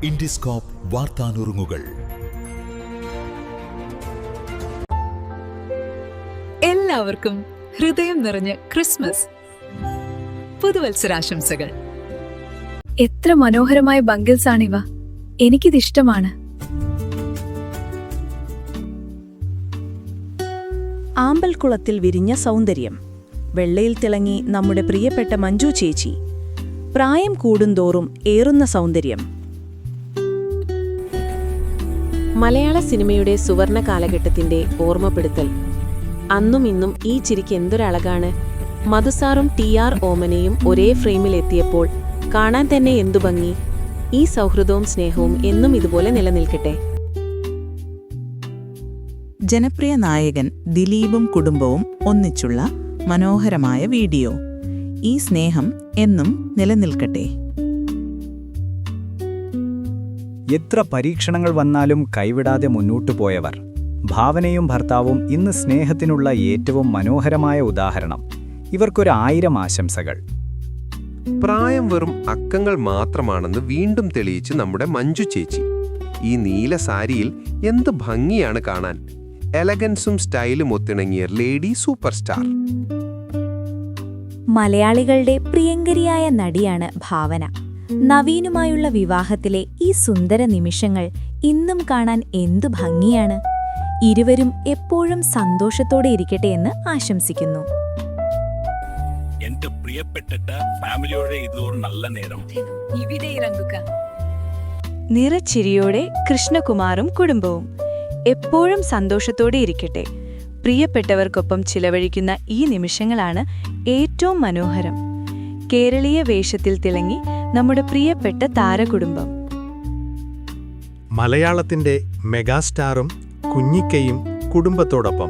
ഇൻഡിസ്കോപ്പ് വാർത്താനുറുങ്ങുകൾ. എല്ലാവർക്കും ഹൃദയം നിറഞ്ഞ ക്രിസ്മസ് പുതുവത്സരാശംസകൾ. എത്ര മനോഹരമായ ബംഗിൾസ് ആണിവ. എനിക്കിതിഷ്ടമാണ്. ആമ്പൽക്കുളത്തിൽ വിരിഞ്ഞ സൗന്ദര്യം. വെള്ളയിൽ തിളങ്ങി നമ്മുടെ പ്രിയപ്പെട്ട മഞ്ജു ചേച്ചി. പ്രായം കൂടുന്തോറും ഏറുന്ന സൗന്ദര്യം. മലയാള സിനിമയുടെ സുവർണ കാലഘട്ടത്തിന്റെ ഓർമ്മപ്പെടുത്തൽ. അന്നും ഇന്നും ഈ ചിരിക്ക് എന്തൊരഴകാണ്. മധുസാറും TR ഓമനയും ഒരേ ഫ്രെയിമിലെത്തിയപ്പോൾ കാണാൻ തന്നെ എന്തു ഭംഗി. ഈ സൗഹൃദവും സ്നേഹവും എന്നും ഇതുപോലെ നിലനിൽക്കട്ടെ. ജനപ്രിയ നായകൻ ദിലീപും കുടുംബവും ഒന്നിച്ചുള്ള മനോഹരമായ വീഡിയോ. ഈ സ്നേഹം എന്നും നിലനിൽക്കട്ടെ. എത്ര പരീക്ഷണങ്ങൾ വന്നാലും കൈവിടാതെ മുന്നോട്ടു പോയവർ. ഭാവനയും ഭർത്താവും ഇന്ന് സ്നേഹത്തിനുള്ള ഏറ്റവും മനോഹരമായ ഉദാഹരണം. ഇവർക്കൊരു1000 ആശംസകൾ. പ്രായം വെറും അക്കങ്ങൾ മാത്രമാണെന്ന് വീണ്ടും തെളിയിച്ച് നമ്മുടെ മഞ്ജു ചേച്ചി. ഈ നീല സാരിയിൽ എന്ത് ഭംഗിയാണ് കാണാൻ. എലഗൻസും സ്റ്റൈലും ഒത്തിണങ്ങിയ ലേഡി സൂപ്പർ സ്റ്റാർ. മലയാളികളുടെ പ്രിയങ്കരിയായ നടിയാണ് ഭാവന. നവീനുമായുള്ള വിവാഹത്തിലെ ഈ സുന്ദര നിമിഷങ്ങൾ ഇന്നും കാണാൻ എന്തു ഭംഗിയാണ്. ഇരുവരും എപ്പോഴും സന്തോഷത്തോടെ ഇരിക്കട്ടെ എന്ന് ആശംസിക്കുന്നു. എന്റെ പ്രിയപ്പെട്ട ഫാമിലിയോടെ ഇതൊരു നല്ല നേരം. നിറച്ചിരിയോടെ കൃഷ്ണകുമാറും കുടുംബവും എപ്പോഴും സന്തോഷത്തോടെ ഇരിക്കട്ടെ. പ്രിയപ്പെട്ടവർക്കൊപ്പം ചിലവഴിക്കുന്ന ഈ നിമിഷങ്ങളാണ് ഏറ്റവും മനോഹരം. കേരളീയ വേഷത്തിൽ തിളങ്ങി നമ്മുടെ പ്രിയപ്പെട്ട താരകുടുംബം. മലയാളത്തിന്റെ മെഗാസ്റ്റാറും കുഞ്ഞിക്കയും കുടുംബത്തോടൊപ്പം